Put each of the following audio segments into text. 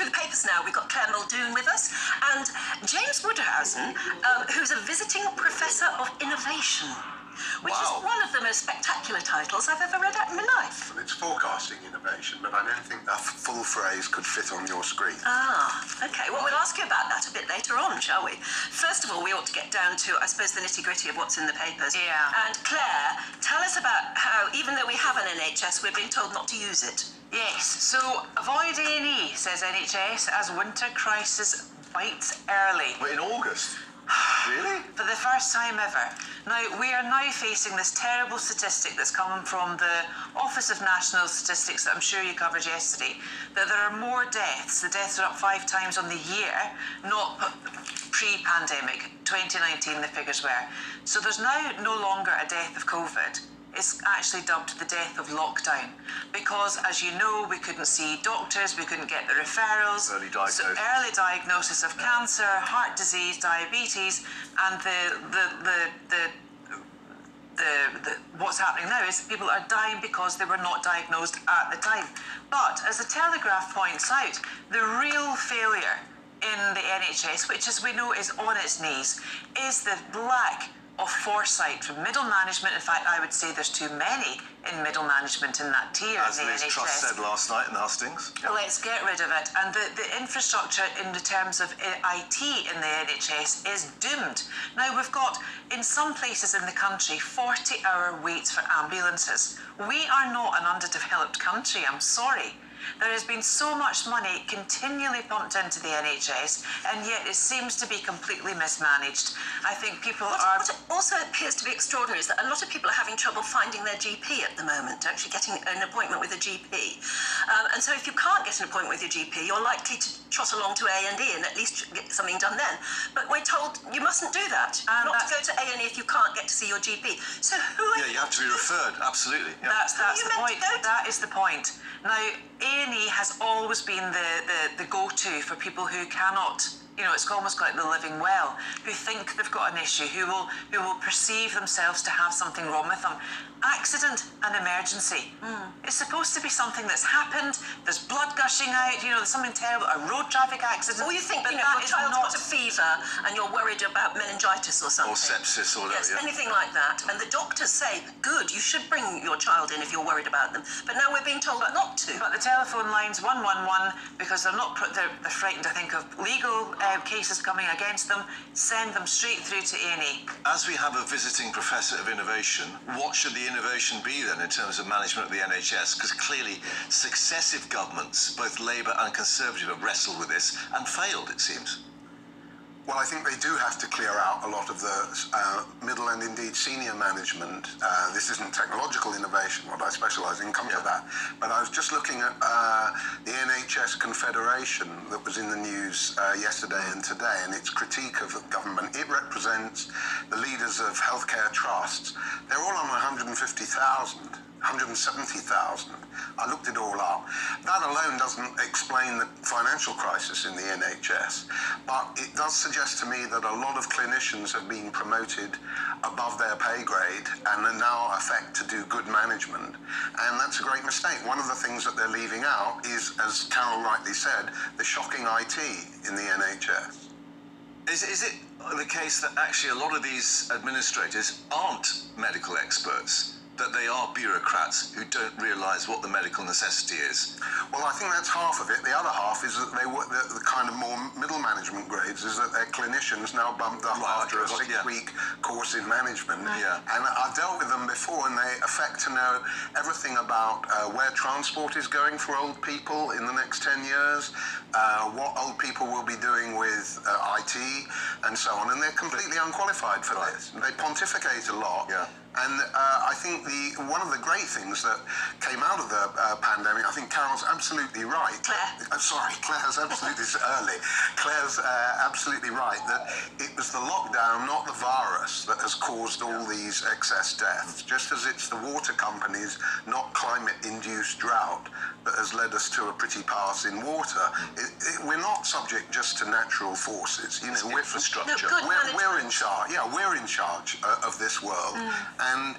through the papers now. We've got Claire Muldoon with us and James Woodhousen, who's a visiting professor of innovation, which is one of the most spectacular titles I've ever read out in my life. Well, it's forecasting innovation, but I don't think that full phrase could fit on your screen. Ah, okay. Well, we'll ask you about that a bit later on, shall we? First of all, we ought to get down to, I suppose, the nitty-gritty of what's in the papers. Yeah. And Claire, tell us about how, even though we have an NHS, we're being told not to use it. Yes, so avoid A&E, says NHS, as winter crisis bites early. But in August? Really? For the first time ever. Now, we are now facing this terrible statistic that's come from the Office of National Statistics that I'm sure you covered yesterday, that there are more deaths. The deaths are up 5 times on the year, not pre-pandemic. 2019 the figures were. So there's now no longer a death of COVID. It's actually dubbed the death of lockdown because, as you know, we couldn't see doctors, we couldn't get the referrals. Early diagnosis. So early diagnosis of cancer, heart disease, diabetes, and what's happening now is people are dying because they were not diagnosed at the time. But as the Telegraph points out, the real failure in the NHS, which as we know is on its knees, is the lack of foresight from middle management. In fact, I would say there's too many in middle management in that tier As of the Liz NHS. Truss said last night in the hustings. Let's get rid of it. And the infrastructure in the terms of IT in the NHS is doomed. Now, we've got, in some places in the country, 40-hour waits for ambulances. We are not an underdeveloped country, I'm sorry. There has been so much money continually pumped into the NHS, and yet it seems to be completely mismanaged. I think people are... What also appears to be extraordinary is that a lot of people are having trouble finding their GP at the moment, actually getting an appointment with a GP. And so if you can't get an appointment with your GP, you're likely to trot along to A&E and at least get something done then. But we're told you mustn't do that. Not to go to A&E if you can't get to see your GP. So who are you have to be referred, absolutely. Yeah. That's the point. That is the point. Now, A&E has always been the go-to for people who cannot, you know, it's almost like the living well, who think they've got an issue, who will perceive themselves to have something wrong with them. Accident and emergency. It's supposed to be something that's happened, there's blood gushing out, you know, there's something terrible, a road traffic accident. Or you think, but you know, your that is child's not got a fever and you're worried about meningitis or something. Or sepsis or whatever. Yes, anything like that. And the doctors say, good, you should bring your child in if you're worried about them. But now we're being told not to. But the telephone line's 111 because they're frightened, I think, of legal cases coming against them. Send them straight through to A&E. As we have a visiting professor of innovation, what should the innovation be then in terms of management of the NHS? Because clearly successive governments, both Labour and Conservative, have wrestled with this and failed, it seems. Well, I think they do have to clear out a lot of the middle and indeed senior management. This isn't technological innovation, what I specialise in, come to that. But I was just looking at the NHS Confederation that was in the news yesterday and today, and its critique of the government. It represents the leaders of healthcare trusts. They're all on 150,000. 170,000. I looked it all up. That alone doesn't explain the financial crisis in the NHS, but it does suggest to me that a lot of clinicians have been promoted above their pay grade and are now effect to do good management, and that's a great mistake. One of the things that they're leaving out is, as Carol rightly said, the shocking IT in the NHS. Is it the case that actually a lot of these administrators aren't medical experts, that they are bureaucrats who don't realise what the medical necessity is? Well, I think that's half of it. The other half is that they were the kind of more middle management grades is that they're clinicians now bumped up after a 6-week course in management. And I've dealt with them before, and they affect to know everything about where transport is going for old people in the next 10 years, what old people will be doing with IT, and so on. And they're completely unqualified for this. They pontificate a lot. And I think one of the great things that came out of the pandemic, I think Carol's absolutely right. Claire. Sorry, Claire's absolutely early. Claire's was absolutely right that it was the lockdown, not the virus, that has caused all these excess deaths, just as it's the water companies, not climate-induced drought, that has led us to a pretty pass in water. We're not subject just to natural forces. You know, we're infrastructure. We're in charge. Yeah, we're in charge of this world. And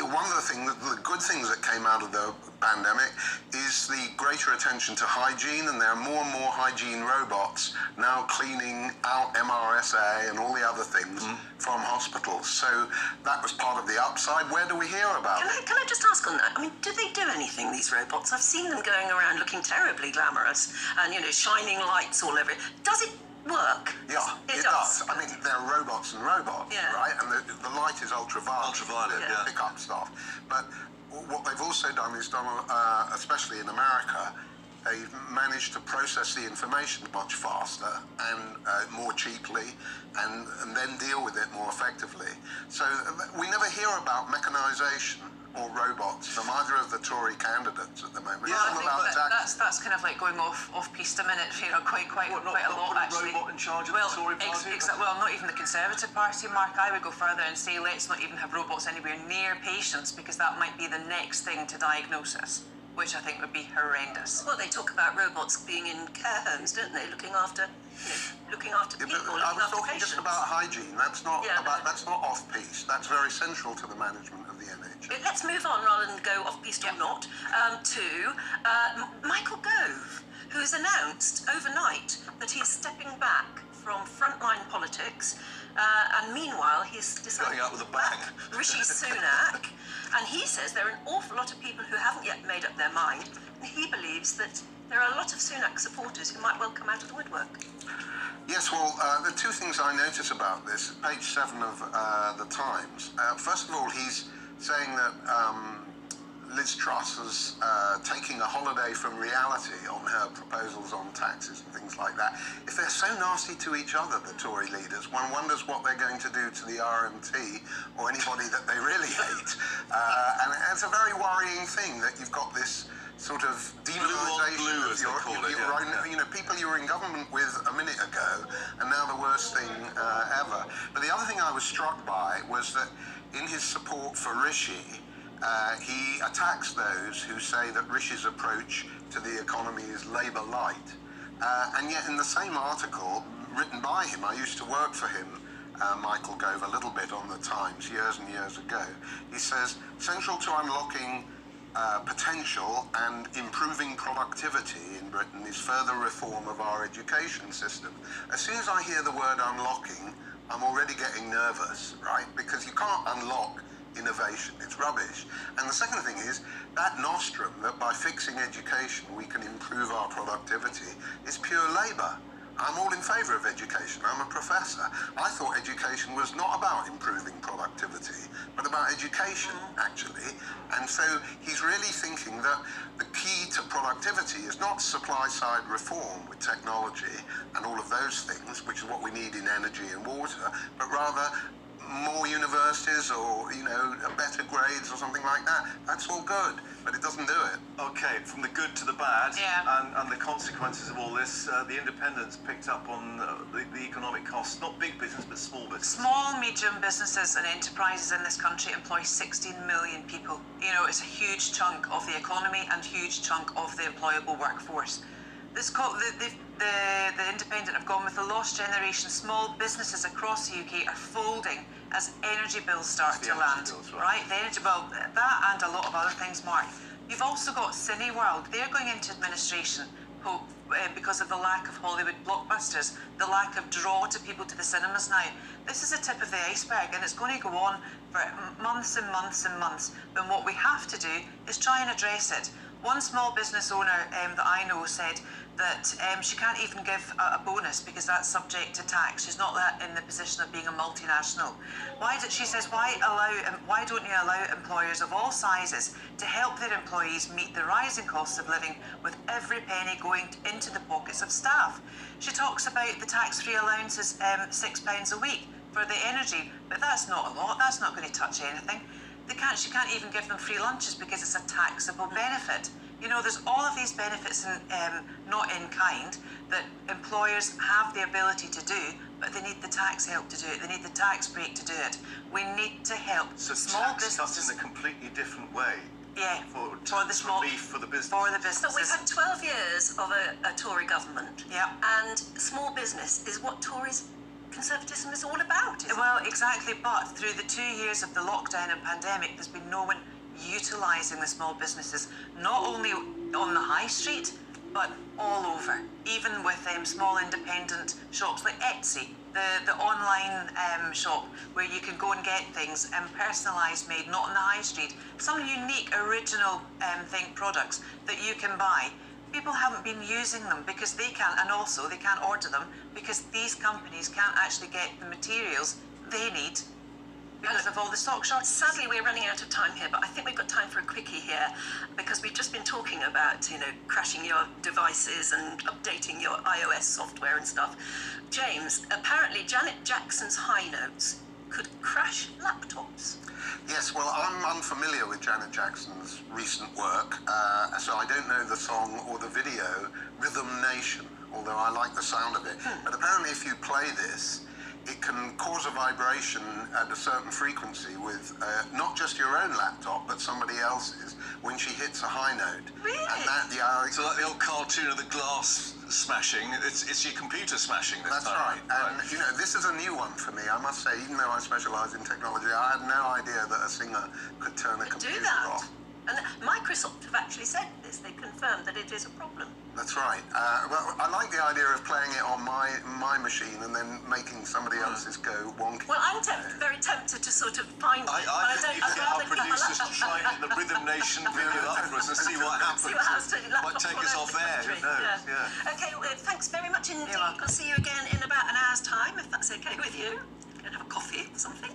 one of the good things that came out of the pandemic is the greater attention to hygiene, and there are more and more hygiene robots now cleaning out MRSA and all the other things from hospitals. So that was part of the upside. Where do we hear about it? Can I just ask on that? I mean, do they do anything, these robots? I've seen them going around looking terribly glamorous and, you know, shining lights all over it. Does it work? Yeah, it does. I mean, there are robots and robots, right? And the light is ultraviolet. Ultraviolet, to pick up stuff. But what they've also done is especially in America, they've managed to process the information much faster and more cheaply, and then deal with it more effectively. So we never hear about mechanization or robots from either of the Tory candidates at the moment. Yeah, I think that's kind of like going off piste a minute, you know, quite a lot actually. Robot in charge of the Tory party? Well, not even the Conservative Party, Mark. I would go further and say let's not even have robots anywhere near patients, because that might be the next thing to diagnosis, which I think would be horrendous. Well, they talk about robots being in care homes, don't they? Looking after people, I was talking patients. just about hygiene. That's not off-piste. That's very central to the management of the NHS. Let's move on, rather than go off-piste or not, to Michael Gove, who's announced overnight that he's stepping back from frontline politics, and meanwhile he's decided Going out with a to bang. back Rishi Sunak, and he says there are an awful lot of people who haven't yet made up their mind, and he believes that there are a lot of Sunak supporters who might well come out of the woodwork. Yes, well, the two things I notice about this, page 7 of the Times. First of all, he's saying that Liz Truss is taking a holiday from reality on her proposals on taxes and things like that. If they're so nasty to each other, the Tory leaders, one wonders what they're going to do to the RMT or anybody that they really hate. And it's a very worrying thing that you've got this sort of demonisation of you know, people you were in government with a minute ago, and now the worst thing ever. But the other thing I was struck by was that in his support for Rishi, he attacks those who say that Rishi's approach to the economy is Labour light. And yet in the same article written by him, I used to work for him, Michael Gove, a little bit on the Times years and years ago, he says, central to unlocking potential and improving productivity in Britain is further reform of our education system. As soon as I hear the word unlocking, I'm already getting nervous, right? Because you can't unlock innovation, it's rubbish. And the second thing is that nostrum that by fixing education we can improve our productivity is pure Labour. I'm all in favour of education. I'm a professor. I thought education was not about improving productivity, but about education, actually. And so he's really thinking that the key to productivity is not supply-side reform with technology and all of those things, which is what we need in energy and water, but rather more universities or, you know, better grades or something like that. That's all good, but it doesn't do it. Okay, from the good to the bad, and the consequences of all this, the Independents picked up on the economic costs, not big business, but small business. Small, medium businesses and enterprises in this country employ 16 million people. You know, it's a huge chunk of the economy and huge chunk of the employable workforce. The Independent have gone with the lost generation. Small businesses across the UK are folding as energy bills start to land. Right? The energy bill, that and a lot of other things, Mark. You've also got Cineworld. They're going into administration because of the lack of Hollywood blockbusters, the lack of draw to people to the cinemas now. This is a tip of the iceberg, and it's going to go on for months and months and months. But what we have to do is try and address it. One small business owner that I know said that she can't even give a bonus because that's subject to tax. She's not that in the position of being a multinational. She says, why don't you allow employers of all sizes to help their employees meet the rising costs of living with every penny going into the pockets of staff? She talks about the tax-free allowances, £6 a week for the energy, but that's not a lot. That's not going to touch anything. She can't even give them free lunches because it's a taxable benefit. You know, there's all of these benefits, not in kind, that employers have the ability to do, but they need the tax help to do it. They need the tax break to do it. We need to help So small tax cuts businesses. in a completely different way. Yeah, For the small relief for the business. For the businesses. But we've had 12 years of a Tory government. Yeah. And small business is what Tories conservatism is all about. Isn't Well, exactly, but through the 2 years of the lockdown and pandemic, there's been no one utilising the small businesses, not only on the high street, but all over, even with small independent shops like Etsy, the online shop where you can go and get things personalised, made, not on the high street, some unique, original products that you can buy. People haven't been using them because they can't, and also they can't order them because these companies can't actually get the materials they need because of all the stock shortages. Sadly, we're running out of time here, but I think we've got time for a quickie here because we've just been talking about, crashing your devices and updating your iOS software and stuff. James, apparently Janet Jackson's high notes could crash laptops. Yes, well, I'm unfamiliar with Janet Jackson's recent work, so I don't know the song or the video, Rhythm Nation, although I like the sound of it. But apparently if you play this, it can cause a vibration at a certain frequency with not just your own laptop, but somebody else's when she hits a high note. Really? And So like the old cartoon of the glass smashing, it's your computer smashing this That's time. right. And, this is a new one for me. I must say, even though I specialise in technology, I had no idea that a singer could turn a Do computer that. off. And Microsoft have actually said this. They confirmed that it is a problem. That's right. Well, I like the idea of playing it on my machine and then making somebody else's go wonky. Well, I'm very tempted to sort of find it. I think you could get our producers to try and hit the Rhythm Nation video up for us and see what happens. See what happens to your Might laptop take all us over off the air, who country. knows? Yeah. Okay, well, thanks very much indeed. welcome. I'll see you again in about an hour's time, if that's okay with you. Go and have a coffee or something.